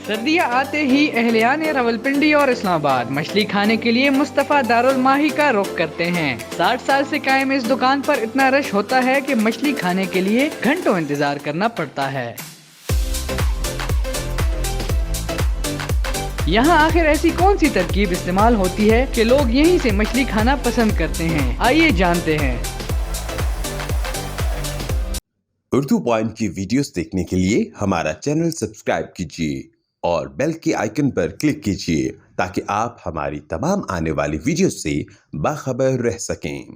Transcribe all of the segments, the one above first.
सर्दियाँ आते ही अहलियान रावलपिंडी और इस्लामाबाद मछली खाने के लिए मुस्तफ़ा दारुल माही का रुख करते हैं। 60 साल से कायम इस दुकान पर इतना रश होता है कि मछली खाने के लिए घंटों इंतजार करना पड़ता है। यहाँ आखिर ऐसी कौन सी तरकीब इस्तेमाल होती है कि लोग यहीं से मछली खाना पसंद करते हैं, आइए जानते हैं। उर्दू पॉइंट की वीडियोस देखने के लिए हमारा चैनल सब्सक्राइब कीजिए और बेल के आइकन पर क्लिक कीजिए ताकि आप हमारी तमाम आने वाली वीडियोस से बाखबर रह सकें।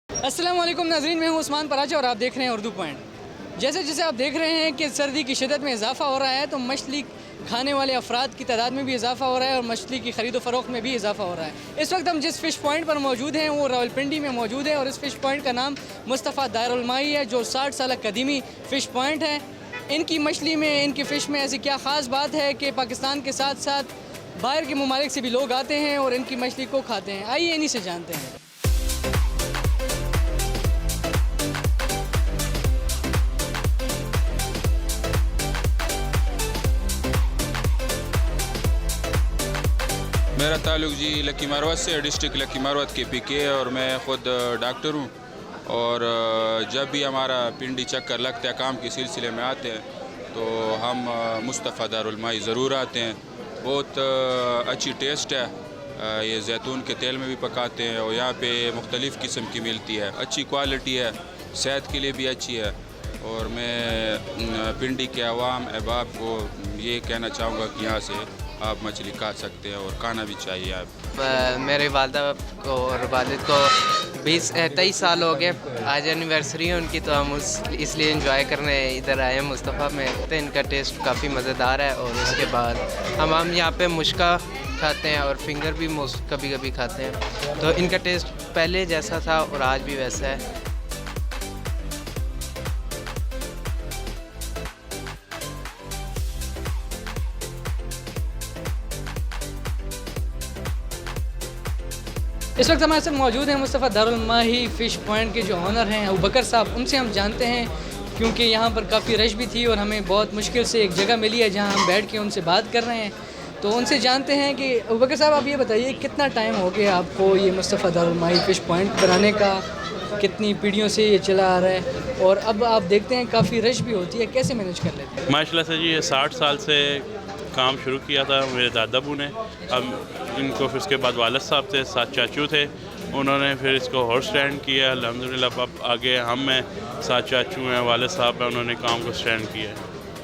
अस्सलाम वालेकुम नाज़रीन, मैं हूँ उस्मान पराचा और आप देख रहे हैं उर्दू पॉइंट। जैसे जैसे आप देख रहे हैं कि सर्दी की शिद्दत में इजाफा हो रहा है तो मछली खाने वाले अफराद की तादाद में भी इजाफा हो रहा है और मछली की ख़रीदो फ़रोख्त में भी इजाफा हो रहा है। इस वक्त हम जिस फ़िश पॉइंट पर मौजूद हैं वो रावलपिंडी में मौजूद है और इस फ़िश पॉइंट का नाम मुस्तफ़ा दारुल माही है, जो 60 साल कदीमी फ़िश पॉइंट है। इनकी मछली में, इनकी फ़िश में ऐसी क्या ख़ास बात है कि पाकिस्तान के साथ साथ बाहर के ममालिक से भी लोग आते हैं और इनकी मछली को खाते हैं। आइए इन्हीं से जानते हैं। मेरा ताल्लुक़ जी लकी मरवत से, डिस्ट्रिक्ट लकी मरवत के पीके, और मैं ख़ुद डॉक्टर हूँ। और जब भी हमारा पिंडी चक्कर लगता है, काम के सिलसिले में आते हैं तो हम मुस्तफ़ा दारुल माही ज़रूर आते हैं। बहुत अच्छी टेस्ट है, ये जैतून के तेल में भी पकाते हैं और यहाँ पे मुख्तलिफ़ किस्म की मिलती है, अच्छी क्वालिटी है, सेहत के लिए भी अच्छी है। और मैं पिंडी के अवाम अहबाब को ये कहना चाहूँगा कि यहाँ से आप मछली खा सकते हैं और खाना भी चाहिए। आप मेरे वालदा को और वालिद को 23 साल हो गए, आज एनिवर्सरी है उनकी, तो हम इसलिए एंजॉय करने इधर आए हैं मुस्तफ़ा में। तो इनका टेस्ट काफ़ी मज़ेदार है और उसके बाद हम यहाँ पे मुश्का खाते हैं और फिंगर भी कभी कभी खाते हैं। तो इनका टेस्ट पहले जैसा था और आज भी वैसा है। इस वक्त हमारे साथ मौजूद हैं मुस्तफ़ा दारुल माही फ़िश पॉइंट के जो ऑनर हैं अबू बकर साहब। उनसे हम जानते हैं, क्योंकि यहाँ पर काफ़ी रश भी थी और हमें बहुत मुश्किल से एक जगह मिली है जहाँ हम बैठ के उनसे बात कर रहे हैं। तो उनसे जानते हैं कि अबू बकर साहब, आप ये बताइए कितना टाइम हो गया आपको ये मुस्तफ़ा दारुल माही फ़िश पॉइंट बनाने का, कितनी पीढ़ियों से ये चला आ रहा है और अब आप देखते हैं काफ़ी रश भी होती है, कैसे मैनेज कर लेते हैं? माशाल्लाह से जी, ये 60 साल से काम शुरू किया था मेरे दादाबू ने। अब इनको फिर उसके बाद वालिद साहब थे, 7 चाचू थे, उन्होंने फिर इसको और स्टैंड किया। अल्हम्दुलिल्लाह अब आगे हम हैं, 7 चाचू हैं, वालिद साहब हैं, उन्होंने काम को स्टैंड किया।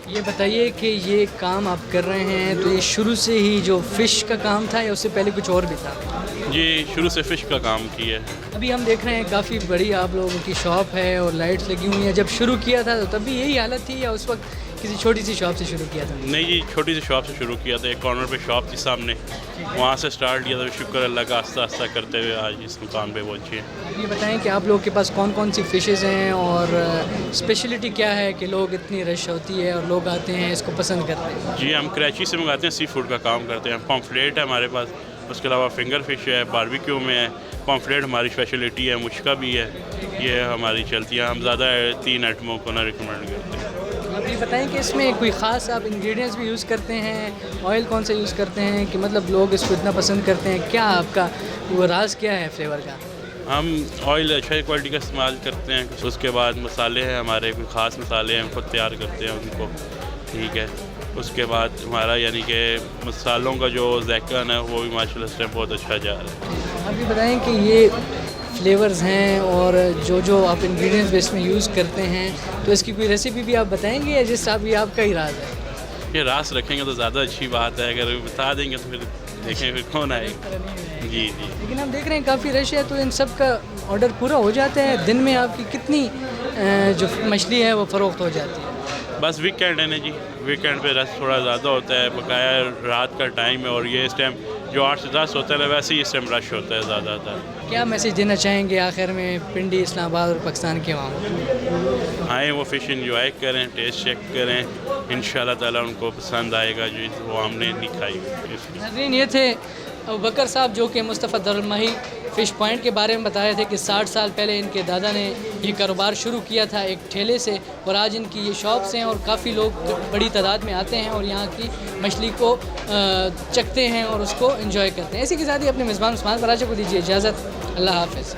ये बताइए कि ये काम आप कर रहे हैं तो ये शुरू से ही जो फ़िश का काम था या उससे पहले कुछ और भी था? जी, शुरू से फ़िश का काम किया है। अभी हम देख रहे हैं काफ़ी बड़ी आप लोगों की शॉप है और लाइट्स लगी हुई हैं। जब शुरू किया था तो तब भी यही हालत थी या उस वक्त किसी छोटी सी शॉप से शुरू किया था? नहीं जी, छोटी सी शॉप से शुरू किया था, एक कॉर्नर पे शॉप थी सामने, वहाँ से स्टार्ट किया था। शुक्र अल्लाह का, आस्ता आस्ता करते हुए आज इस मुकाम पे पहुँचे हैं। ये बताएं कि आप लोगों के पास कौन कौन सी फ़िशेज़ हैं और स्पेशलिटी क्या है कि लोग इतनी रश होती है और लोग आते हैं, इसको पसंद करते हैं? जी, हम कराची से मंगाते हैं, सी फूड का काम करते हैं। पॉम्फ्रेट है हमारे पास, उसके अलावा फिंगर फिश है, बारबेक्यू में है। पॉम्फ्रेट हमारी स्पेशलिटी है, मुश्का भी है, ये हमारी चलती है। हम ज़्यादा 3 आइटमों को ना रिकमेंड करते हैं। आप ये बताएं कि इसमें कोई ख़ास आप इंग्रेडिएंट्स भी यूज़ करते हैं, ऑयल कौन सा यूज़ करते हैं कि मतलब लोग इसको इतना पसंद करते हैं? क्या आपका वो राज क्या है फ्लेवर का? हम ऑयल अच्छी क्वालिटी का इस्तेमाल करते हैं। उसके बाद मसाले हैं हमारे, कोई ख़ास मसाले हैं, हम खुद तैयार करते हैं उनको, ठीक है। उसके बाद हमारा यानी कि मसालों का जो ज़ैकन है वो भी माशाल्लाह से बहुत अच्छा जा रहा है। आप ये बताएं कि ये फ्लेवर्स हैं और जो आप इंग्रेडिएंट्स इसमें यूज़ करते हैं, तो इसकी कोई रेसिपी भी आप बताएंगे या जिस आप ये आपका ही राज है? ये रास रखेंगे तो ज़्यादा अच्छी बात है, अगर बता देंगे तो फिर देखें फिर कौन आएगा। जी जी। लेकिन हम देख रहे हैं काफ़ी रश है, तो इन सब का ऑर्डर पूरा हो जाता है? दिन में आपकी कितनी जो मछली है वो फ़रोख्त हो जाती है? बस वीकेंड है ना जी, वीकेंड पे रश थोड़ा ज़्यादा होता है, बकाया रात का टाइम है और ये इस टाइम जो 8 से 10 होता है ना, वैसे ही इस टाइम रश होता है ज़्यादातर। क्या मैसेज देना चाहेंगे आखिर में पिंडी, इस्लामाबाद और पाकिस्तान के अवाम? आएँ, वो फ़िश इंजॉय करें, टेस्ट चेक करें, इंशाल्लाह ताला उनको पसंद आएगा जो वो हमने नहीं खाई। नाज़रीन, ये थे अबू बकर साहब जो कि मुस्तफ़ा दरुल-माही फ़िश पॉइंट के बारे में बताए थे कि 60 साल पहले इनके दादा ने ये कारोबार शुरू किया था एक ठेले से, और आज इनकी ये शॉप्स हैं और काफ़ी लोग बड़ी तादाद में आते हैं और यहाँ की मछली को चखते हैं और उसको एंजॉय करते हैं। इसी के साथ ही अपने मेज़बान उस्मान पराचा को दीजिए इजाज़त। अल्लाह हाफ़िज़।